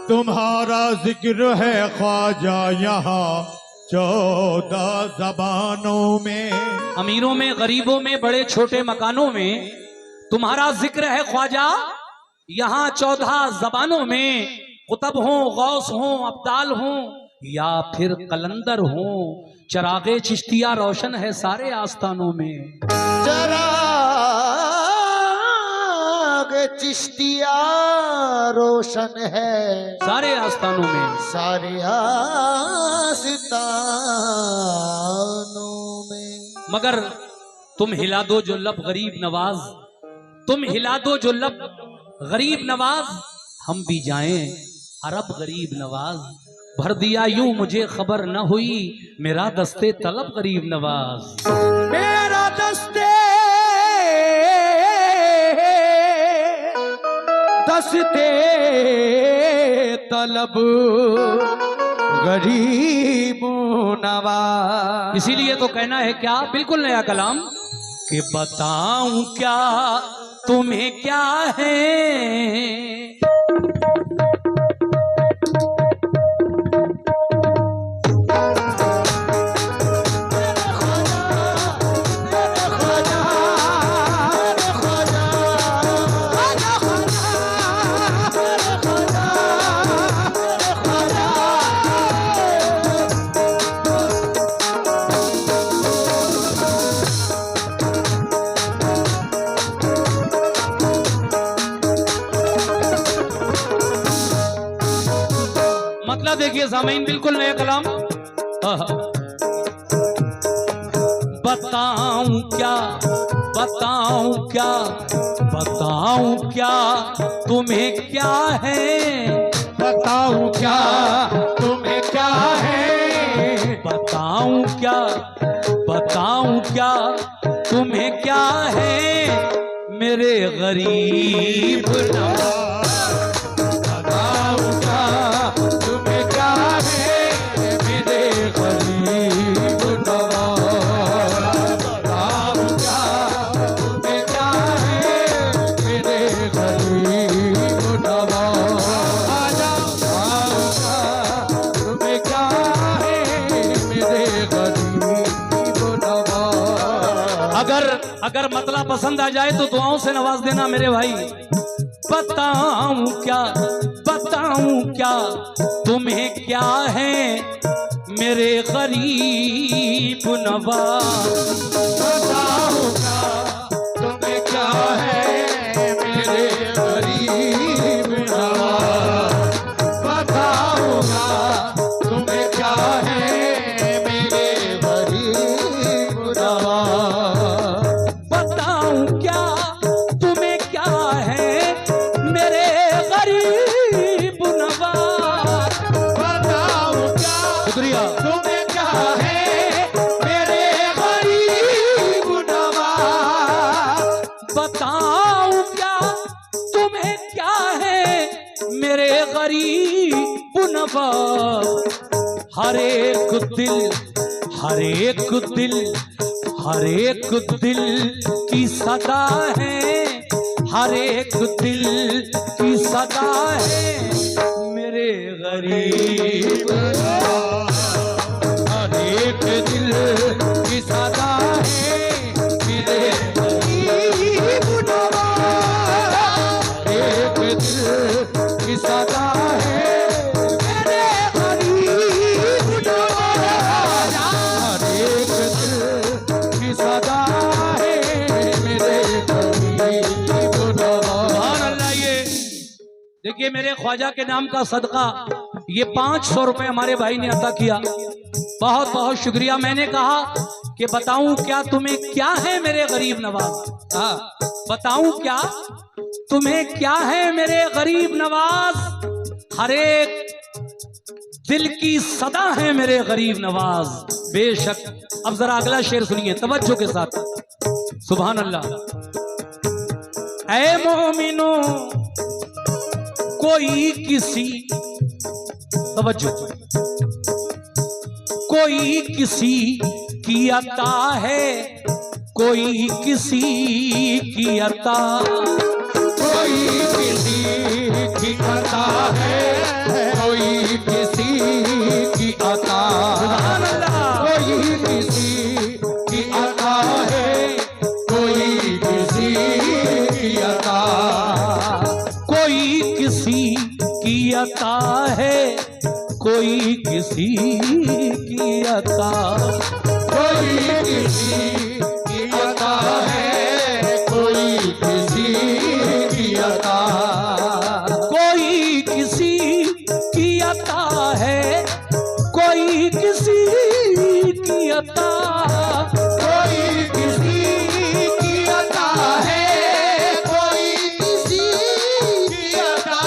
तुम्हारा जिक्र है ख्वाजा यहाँ 14 ज़बानों में। अमीरों में, गरीबों में, बड़े छोटे मकानों में तुम्हारा जिक्र है ख्वाजा यहाँ 14 ज़बानों में। कुतब हो, गौस हो, अब्दाल हो या फिर कलंदर हो, चरागे चिश्तिया रोशन है सारे आस्थानों में। चरागे चिश्तिया रोशन है सारे आस्थानों में, सारे आस्थानों में। मगर तुम हिला दो जो लब गरीब नवाज, तुम हिला दो जो लब गरीब नवाज, हम भी जाएं अरब गरीब नवाज। भर दिया यूं मुझे खबर न हुई मेरा दस्ते तलब गरीब नवाज। मेरा दस्ते तलब गरीब नवाज। इसीलिए तो कहना है क्या, बिल्कुल नया कलाम, कि बताऊं क्या तुम्हें क्या है। मतलब देखिए सामीन, बिल्कुल नया कलाम। बताऊं क्या, बताऊं क्या, बताऊं क्या तुम्हें क्या है। बताऊं क्या तुम्हें क्या है। बताऊं क्या, बताऊं क्या तुम्हें क्या है मेरे गरीब नवाज। बताऊं क्या तुम्हें क्या है मेरे गरीब नवाज। बताऊं क्या तुम्हें क्या है मेरे गरीब नवाज। तुम्हें क्या है मेरे गरीब नवाज। अगर मतला पसंद आ जाए तो दुआओं से नवाज देना मेरे भाई। बताऊं क्या, बताऊं क्या तुम्हें क्या है मेरे गरीब नवाज। बताऊं क्या तुम्हें क्या है मेरे गरीब नवाज। बताऊंगा तुम्हें क्या है मेरे गरीब नवाज। बताऊं क्या तुम्हें क्या है मेरे गरीब नवाज। बताऊं क्या शुक्रिया। तुम्हें क्या है मेरे गरीब नवाज। बताऊं क्या तुम्हें क्या है मेरे गरीब नवाज। हर एक दिल, हर एक दिल, हर एक दिल की सदा है, हर एक दिल की सदा है मेरे गरीब नवाज। हर एक दिल की सदा है मेरे गरीब नवाज। एक दिल की सदा है मेरे गरीब नवाज। हर एक दिल की सदा है मेरे गरीब नवाज। सुभान अल्लाह। ये देखिए मेरे ख्वाजा के नाम का सदका ये 500 रुपए हमारे भाई ने अदा किया। बहुत बहुत शुक्रिया। मैंने कहा कि बताऊं क्या तुम्हें क्या है मेरे गरीब नवाज। हाँ, बताऊं क्या तुम्हें क्या है मेरे गरीब नवाज। हर एक दिल की सदा है मेरे गरीब नवाज। बेशक। अब जरा अगला शेर सुनिए तवज्जो के साथ। सुभान अल्लाह। ऐ मोमिनो कोई किसी, तवज्जो, कोई किसी की अता है, कोई किसी की अता, कोई किसी की अता है, की अता है, कोई किसी की अता। कोई किसी की अता है, कोई किसी की अता। कोई किसी की अता है, कोई किसी की अता। कोई किसी की अता है, कोई किसी की अता।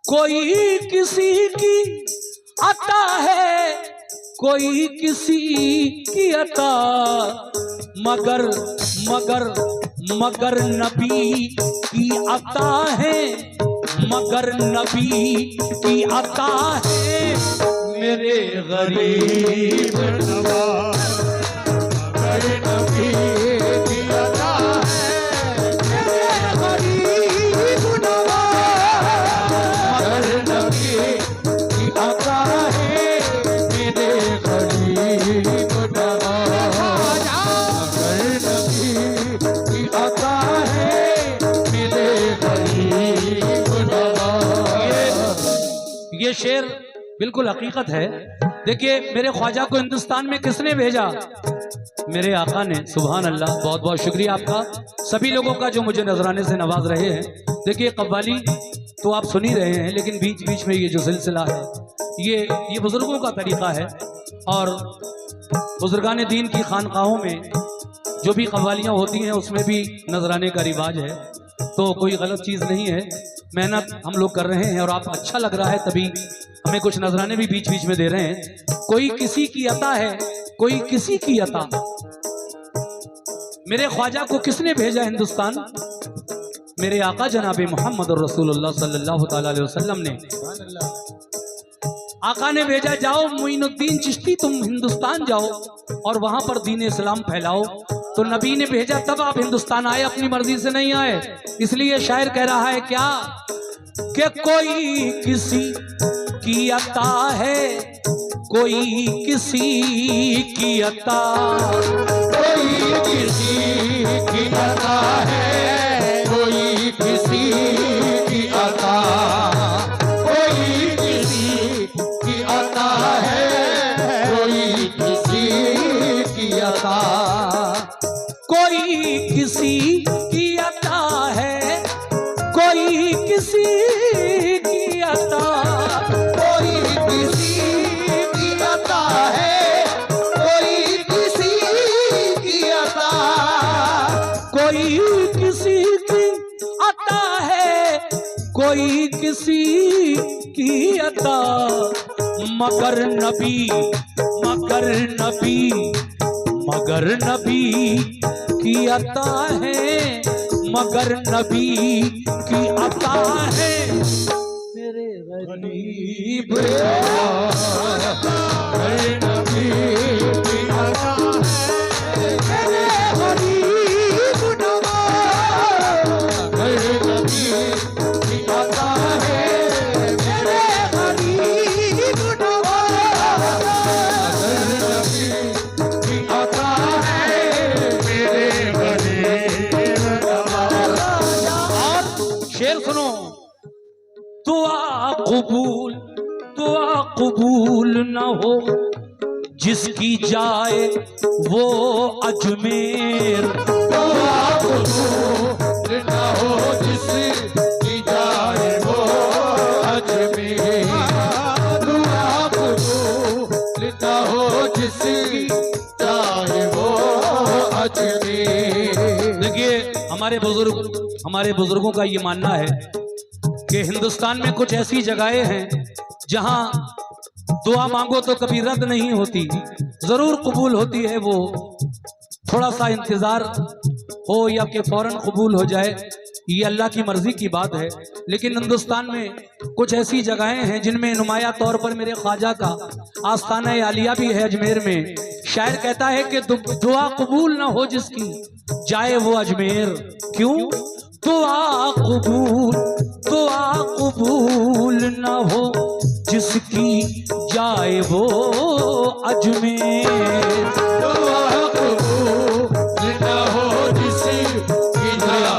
कोई किसी की अता है, कोई किसी की अता। मगर मगर मगर नबी की अता है, मगर नबी की अता है मेरे गरीब नवाज। मगर नबी की अता है, मेरे गरीब नवाज। मगर नबी की अता है, मेरे गरीब नवाज। मगर नबी की अता है, मेरे गरीब नवाज। ये शेर बिल्कुल हकीकत है। देखिए, मेरे ख्वाजा को हिंदुस्तान में किसने भेजा? मेरे आका ने। सुभान अल्लाह, बहुत बहुत शुक्रिया आपका, सभी लोगों का जो मुझे नजराने से नवाज रहे हैं। देखिए, कव्वाली तो आप सुन ही रहे हैं, लेकिन बीच बीच में ये जो सिलसिला है, ये बुजुर्गों का तरीका है। और बुजुर्गान दीन की खानकाहों में जो भी कव्वालियाँ होती हैं, उसमें भी नजराने का रिवाज है, तो कोई गलत चीज़ नहीं है। मेहनत हम लोग कर रहे हैं और आप अच्छा लग रहा है, तभी हमें कुछ नजराने भी बीच बीच में दे रहे हैं। कोई किसी की अता है, कोई किसी की अता। मेरे ख्वाजा को किसने भेजा हिंदुस्तान? मेरे आका जनाब मोहम्मद रसूलुल्लाह सल्लल्लाहु अलैहि वसल्लम ने। आका ने भेजा, जाओ मोइनुद्दीन चिश्ती, तुम हिंदुस्तान जाओ और वहां पर दीन इस्लाम फैलाओ। तो नबी ने भेजा, तब आप हिंदुस्तान आए, अपनी मर्जी से नहीं आए। इसलिए शायर कह रहा है क्या कि कोई किसी की अता है, कोई किसी की अता। कोई किसी की अता है, कोई किसी की अता। कोई किसी की अता है, कोई किसी की अता। कोई किसी की अता है, कोई किसी की अता। कोई किसी की अता है, कोई किसी की अता। कोई किसी की अता है, कोई किसी की अता। मगर नबी मगर नबी मगर नबी की अता है, मगर नबी की अता है मेरे गरीब। नबी की अता है, मेरे गरीब नवाज। नबी की अता है, मेरे गरीब नवाज। नबी की अता है, मेरे गरीब नवाज। और शेर सुनो, दुआ कबूल न हो जिसकी जाए वो अजमेर। दुआ कबूल न हो जिसकी जाए वो अजमेर। दुआ कबूल न हो जिसकी जाए वो अजमेर। देखिए, हमारे बुजुर्गों का ये मानना है कि हिंदुस्तान में कुछ ऐसी जगहें हैं जहां दुआ मांगो तो कभी रद्द नहीं होती, जरूर कबूल होती है। वो थोड़ा सा इंतजार हो या कि फौरन कबूल हो जाए, ये अल्लाह की मर्जी की बात है। लेकिन हिंदुस्तान में कुछ ऐसी जगहें हैं जिनमें नुमाया तौर पर मेरे ख्वाजा का आस्थाना आलिया भी है अजमेर में। शायर कहता है कि दुआ कबूल ना हो जिसकी जाए वो अजमेर। क्यों? दुआ कबूल न हो जिसकी जाए वो अजमेर। दुआ कबूल न हो जिसकी जाए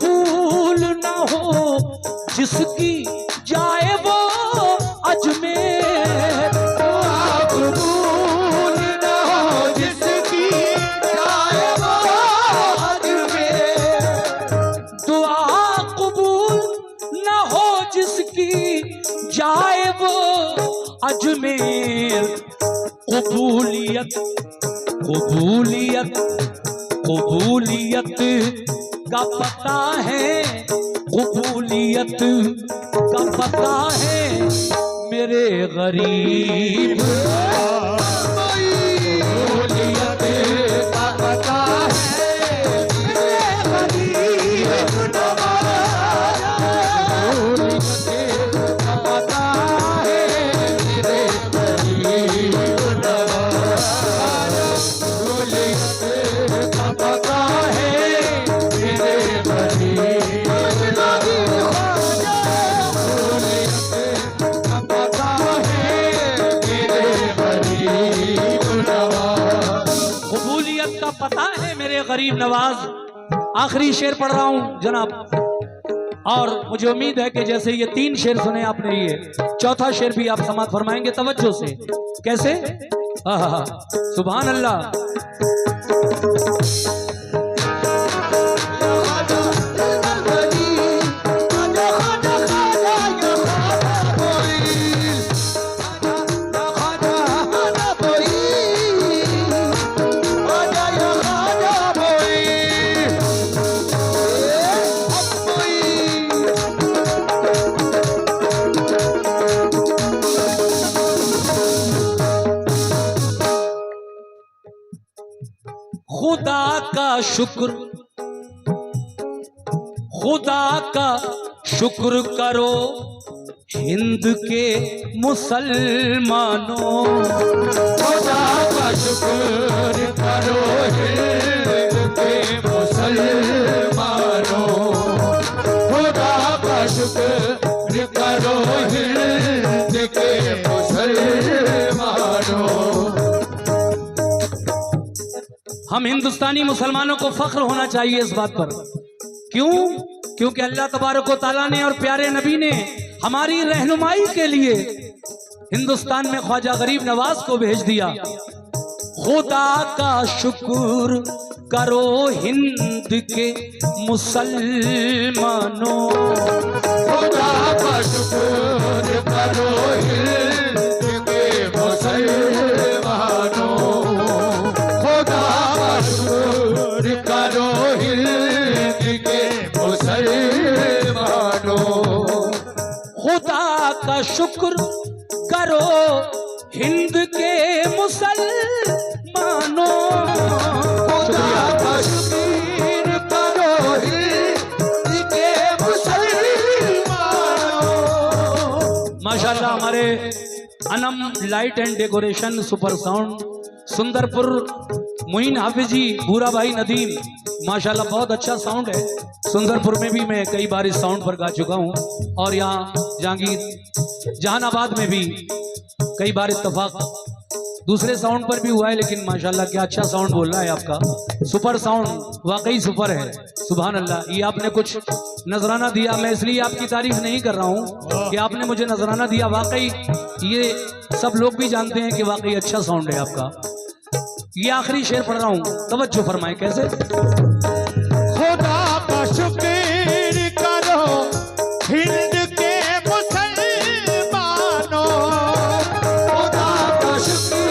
कबूल न हो जिसकी जाए वो अजमेर। दुआ कबूल न हो जिसकी जाए वो अजमेर। दुआ कबूल न हो जिसकी जाए वो अजमेर। कबूलियत कबूलियत कबूलियत का पता है, कबूलियत का पता है मेरे गरीब। कबूलियत का पता है मेरे गरीब नवाज। कबूलियत का पता है मेरे गरीब नवाज। कबूलियत का पता है मेरे गरीब नवाज। कबूलियत का पता है मेरे गरीब नवाज। कबूलियत का पता है मेरे गरीब नवाज। आखिरी शेर पढ़ रहा हूं जनाब, और मुझे उम्मीद है कि जैसे ये 3 शेर सुने आपने, ये चौथा शेर भी आप समाप्त फरमाएंगे तवज्जो से। कैसे? आहा, सुभान अल्लाह। खुदा का शुक्र, खुदा का शुक्र करो हिंद के मुसलमानों। खुदा का शुक्र करो हिंद के मुसलमानों। खुदा का शुक्र करो हिंद के मुसलमानों। हम हिंदुस्तानी मुसलमानों को फख्र होना चाहिए इस बात पर। क्यों? क्योंकि अल्लाह तबारक व तआला ने और प्यारे नबी ने हमारी रहनुमाई के लिए हिंदुस्तान में ख्वाजा गरीब नवाज को भेज दिया। खुदा का शुक्र करो हिंद के मुसलमानों। खुदा का शुक्र करो हिंद के मुसलमानों। खुदा का शुक्र करो हिंद के मुसलमानों। खुदा का शुक्र करो हिंद के मुसलमानों। खुदा का शुक्र करो हिंद के मुसलमानों। माशाल्लाह हमारे Anam light and decoration super sound Sundarpur Muin Hafizi Bhura भाई नदीम, माशाल्लाह बहुत अच्छा साउंड है। सुंदरपुर में भी मैं कई बार इस साउंड पर गा चुका हूँ, और यहाँ जहांगीर जहानाबाद में भी कई बार इत्तेफाक दूसरे साउंड पर भी हुआ है। लेकिन माशाल्लाह क्या अच्छा साउंड बोल रहा है आपका, सुपर साउंड, वाकई सुपर है। सुभान अल्लाह। ये आपने कुछ नजराना दिया, मैं इसलिए आपकी तारीफ नहीं कर रहा हूँ कि आपने मुझे नजराना दिया, वाकई ये सब लोग भी जानते हैं कि वाकई अच्छा साउंड है आपका। ये आखिरी शेर पढ़ रहा हूँ, तवज्जो फरमाएं। कैसे? खुदा का शुक्र करो हिंद के मुसलमानों। खुदा का शुक्र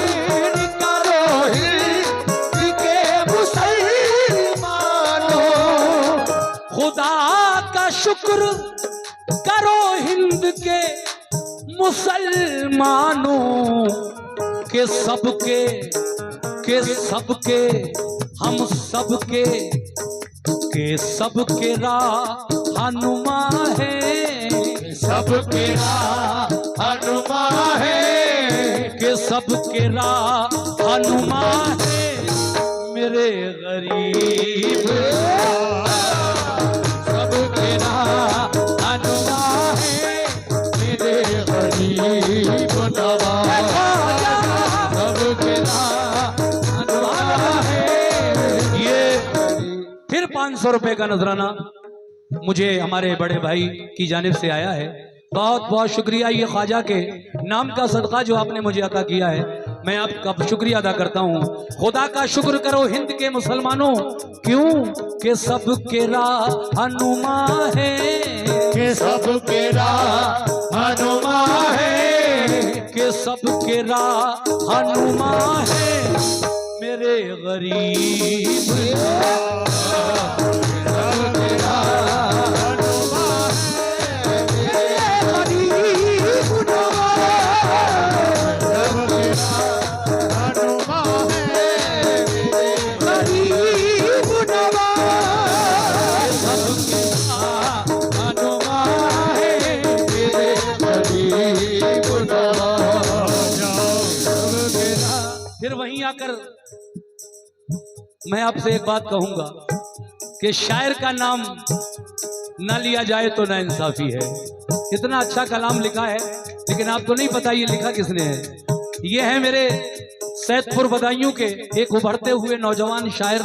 करो हिंद के मुसलमानों। खुदा का शुक्र करो हिंद के मुसलमानों के सबके हम सबके सबके रहनुमा है। सबके रहनुमा है। के सबके रहनुमा है मेरे गरीब। सबके रहनुमा है मेरे गरीब नवाज। सबके रहनुमा है। ये फिर 500 रुपए का नजराना मुझे हमारे बड़े भाई की जानिब से आया है। बहुत बहुत शुक्रिया, ये ख्वाजा के नाम का सदका जो आपने मुझे अता किया है, मैं आपका शुक्रिया अदा करता हूँ। खुदा का शुक्र करो हिंद के मुसलमानों, क्यों कि सबके रहनुमा है, के सबके रहनुमा है, कि सबके रहनुमा है मेरे गरीब। फिर वहीं आकर मैं आपसे एक बात कहूंगा कि शायर का नाम ना लिया जाए तो ना इंसाफी है। इतना अच्छा कलाम लिखा है, लेकिन आपको नहीं पता ये लिखा किसने है। ये है मेरे सैदपुर बदायूं के एक उभरते हुए नौजवान शायर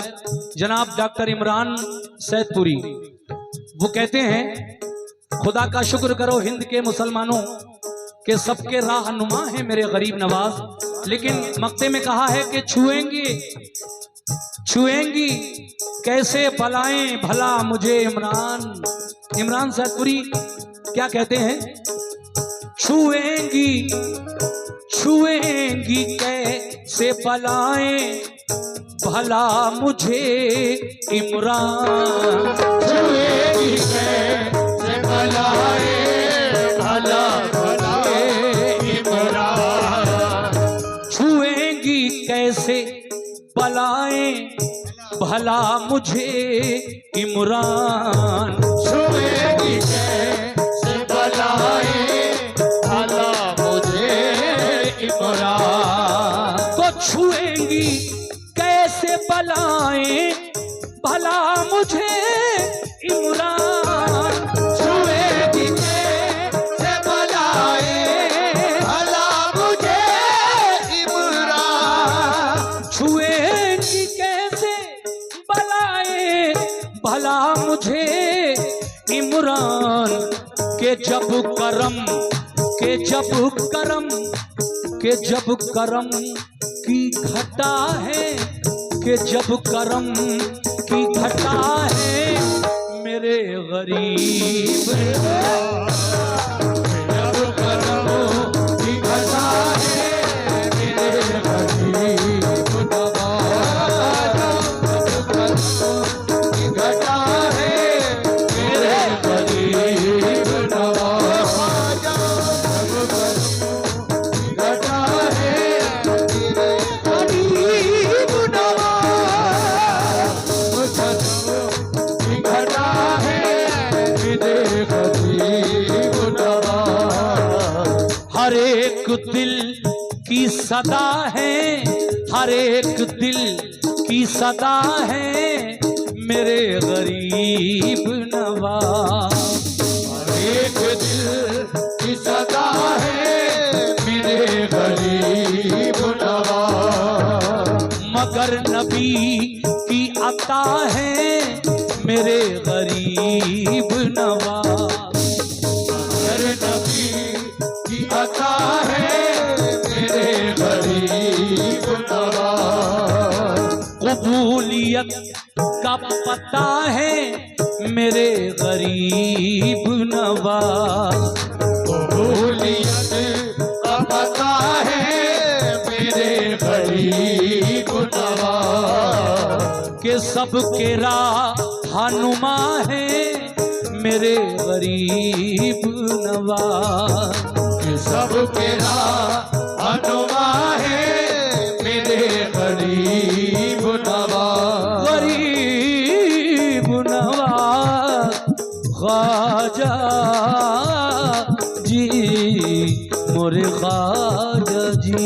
जनाब डॉक्टर इमरान सैदपुरी। वो कहते हैं, खुदा का शुक्र करो हिंद के मुसलमानों के सबके रहनुमा है मेरे गरीब नवाज। लेकिन मक्ते में कहा है कि छुएंगी कैसे बलाएं भला मुझे इमरान सैदपुरी क्या कहते हैं, छुएंगी कैसे बलाएं भला मुझे इमरान, छुएंगी कैसे बलाएं भला कैसे बलाएं भला मुझे इमरान, छुएंगी कैसे बलाएं भला मुझे इमरान, तो छुएंगी कैसे बलाएं भला मुझे इमरान, छुएंगी कैसे बलाएं भला मुझे इमरान, छुएंगी कैसे बलाएं भला मुझे इमरान, के जब करम की घटा है, के जब करम की घटा है मेरे गरीब, जब करम की घटा है मेरे गरीब नवाज, जब करम की घटा है मेरे गरीब नवाज, जब करम की घटा है मेरे गरीब नवाज, की घटा है मेरे गरीब नवाज, हर एक दिल की सदा है, हर एक दिल की सदा है मेरे गरीब नवाज, एक दिल की सदा है मेरे गरीब नवाज, मगर नबी की अता है मेरे गरीब नवाज, मेरे नबी की अता है मेरे गरीब नवाज, कबूलियत का पता है मेरे गरीब नवाज, कबूलियत का पता है मेरे गरीब नवाज, के सबके रहनुमा है मेरे गरीब नवाज, कि सबके रहनुमा है मेरे गरीब नवाज, गरीब नवाज ख्वाजा जी मोरे ख्वाजा जी।